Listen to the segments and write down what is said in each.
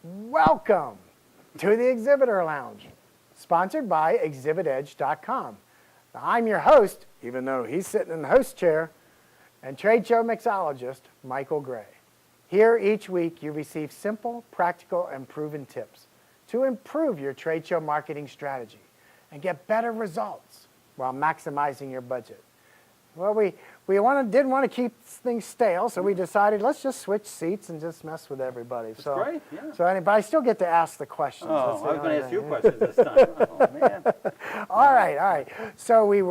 Welcome to the Exhibitor Lounge, sponsored by ExhibitEdge.com. Now, I'm your host, even though he's sitting in the host chair, and trade show mixologist Michael Gray. Here each week you receive simple, practical, and proven tips to improve your trade show marketing strategy and get better results while maximizing your budget. Well, we didn't want to keep things stale, so we decided let's just switch seats and just mess with everybody. That's great, yeah. But I still get to ask the questions. Oh, I was going to ask you questions this time. Oh, man. All right. So we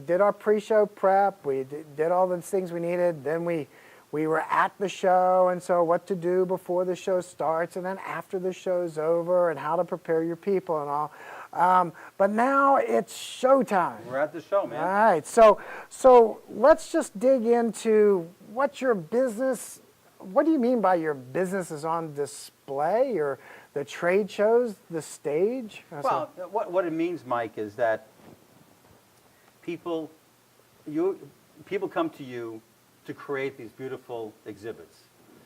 did our pre-show prep. We did all the things we needed. Then we were at the show, and so what to do before the show starts, and then after the show's over, and how to prepare your people and all. But now it's showtime. We're at the show, man. All right, so let's just dig into what do you mean by your business is on display, or the trade shows, the stage? Well, what it means, Mike, is that people come to you to create these beautiful exhibits,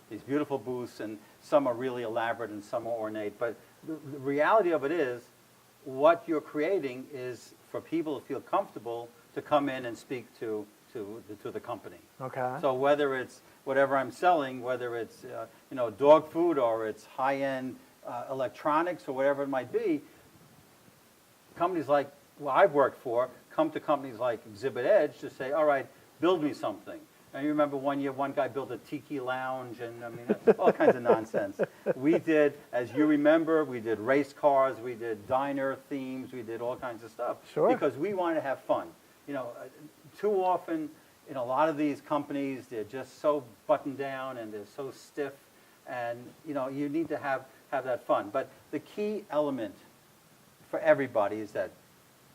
these beautiful booths, and some are really elaborate and some are ornate, but the reality of it is, what you're creating is for people to feel comfortable to come in and speak to the company. Okay. So whether it's whatever I'm selling, whether it's dog food or it's high-end electronics or whatever it might be, companies like I've worked for come to companies like Exhibit Edge to say, all right, build me something. And you remember one year, one guy built a tiki lounge, and I mean, all kinds of nonsense. We did, as you remember, we did race cars, we did diner themes, we did all kinds of stuff. Sure. Because we wanted to have fun. Too often, in a lot of these companies, they're just so buttoned down and they're so stiff, and you need to have that fun. But the key element for everybody is that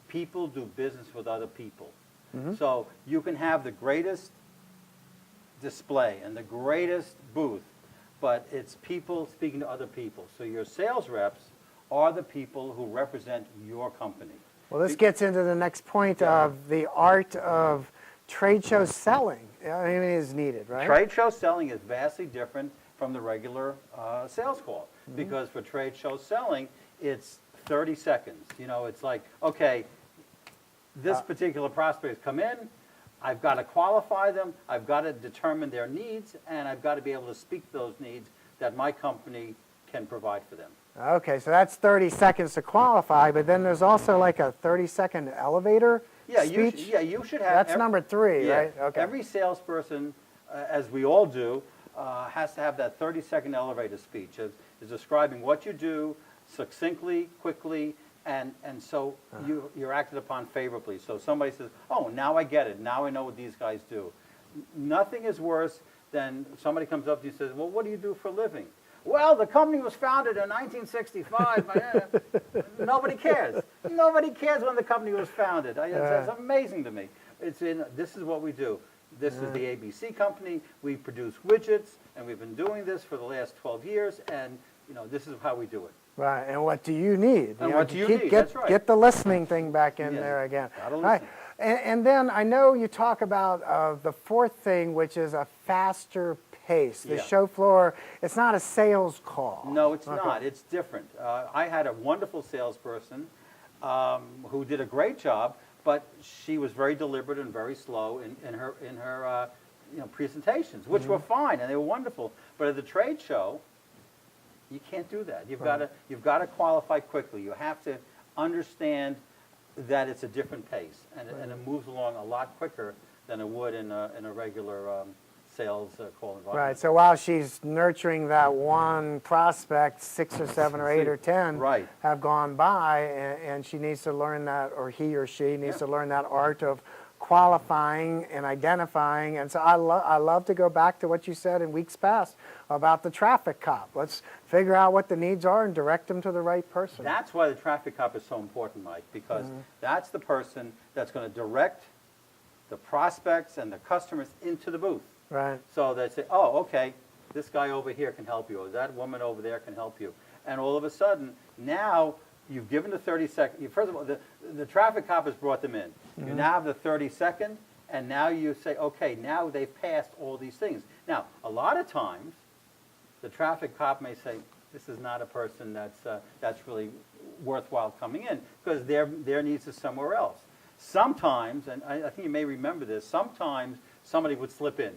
people do business with other people. Mm-hmm. So you can have the greatest display and the greatest booth, but it's people speaking to other people. So your sales reps are the people who represent your company. Well, this gets into the next point of the art of trade show selling. I mean, is needed, right? Trade show selling is vastly different from the regular sales call, because for trade show selling, it's 30 seconds. It's like, okay, this particular prospect has come in, I've got to qualify them, I've got to determine their needs, and I've got to be able to speak to those needs that my company can provide for them. Okay, so that's 30 seconds to qualify, but then there's also like a 30-second elevator speech? You should have... That's number 3, right? Okay. Every salesperson, as we all do, has to have that 30-second elevator speech. Is describing what you do succinctly, quickly, and so you're acted upon favorably. So somebody says, oh, now I get it. Now I know what these guys do. Nothing is worse than somebody comes up to you and says, well, what do you do for a living? Well, the company was founded in 1965. Nobody cares. Nobody cares when the company was founded. It's amazing to me. This is what we do. This is the ABC company. We produce widgets, and we've been doing this for the last 12 years, and this is how we do it. Right, and what do you need? And what do you need? That's right. Get the listening thing back in there again. Gotta listen. All right. And then I know you talk about the fourth thing, which is a faster pace. The show floor, it's not a sales call. No, it's not. It's different. I had a wonderful salesperson who did a great job, but she was very deliberate and very slow in her presentations, which were fine and they were wonderful. But at the trade show, you can't do that. You've got to qualify quickly. You have to understand that it's a different pace, and it moves along a lot quicker than it would in a regular sales call environment. Right. So while she's nurturing that one prospect, 6 or 7 or 8 or 10 have gone by, and she needs to learn that, or he or she needs to learn that art of qualifying and identifying. And so I love to go back to what you said in weeks past about the traffic cop. Let's figure out what the needs are and direct them to the right person. That's why the traffic cop is so important, Mike, because that's the person that's going to direct the prospects and the customers into the booth. Right. So they say, oh, okay, this guy over here can help you, or that woman over there can help you. And all of a sudden, now you've given the 30 second. First of all, the traffic cop has brought them in. You now have the 30-second, and now you say, okay, now they've passed all these things. Now, a lot of times, the traffic cop may say, this is not a person that's really worthwhile coming in, because their needs is somewhere else. Sometimes, and I think you may remember this, sometimes somebody would slip in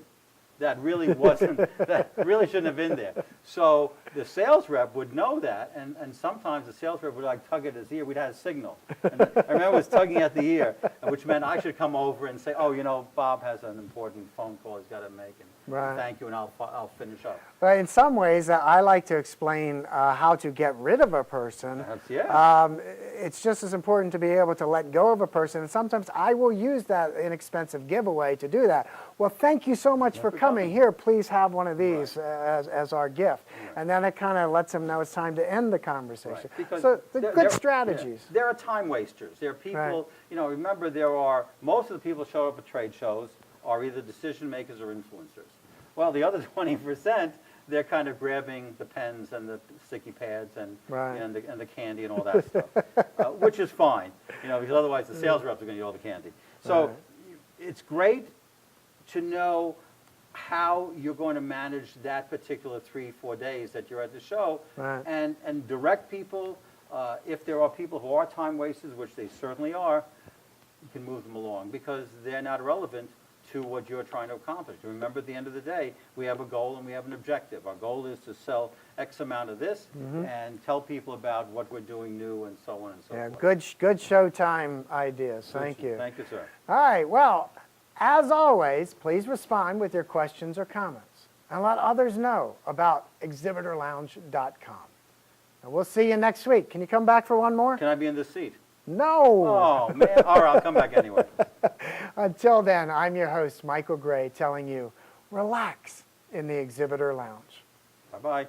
that really wasn't, that really shouldn't have been there. So the sales rep would know that, and sometimes the sales rep would like tug at his ear. We'd have a signal. And I remember it was tugging at the ear, which meant I should come over and say, oh, you know, Bob has an important phone call he's got to make, and Right. thank you, and I'll finish up. But in some ways, I like to explain how to get rid of a person. Yeah. It's just as important to be able to let go of a person, and sometimes I will use that inexpensive giveaway to do that. Well, thank you so much for coming. Here, please have one of these as our gift. Right. And then it kind of lets them know it's time to end the conversation. Right. Because So the there- good there- strategies. yeah. There are time wasters. There are people, Right. you know, remember most of the people who show up at trade shows are either decision makers or influencers. Well, the other 20%, they're kind of grabbing the pens and the sticky pads and, Right. and the candy and all that stuff, which is fine, you know, because otherwise the sales reps are going to get all the candy. So Right. it's great to know how you're going to manage that particular 3-4 days that you're at the show, Right. and direct people. If there are people who are time wasters, which they certainly are, you can move them along because they're not relevant to what you're trying to accomplish. Remember, at the end of the day, we have a goal and we have an objective. Our goal is to sell X amount of this and tell people about what we're doing new and so on and so Yeah, forth. good showtime ideas. Thank you. Thank you, sir. All right, well, as always, please respond with your questions or comments and let others know about exhibitorlounge.com. And we'll see you next week. Can you come back for one more? Can I be in this seat? No. Oh, man. All right, I'll come back anyway. Until then, I'm your host, Michael Gray, telling you, relax in the Exhibitor Lounge. Bye-bye.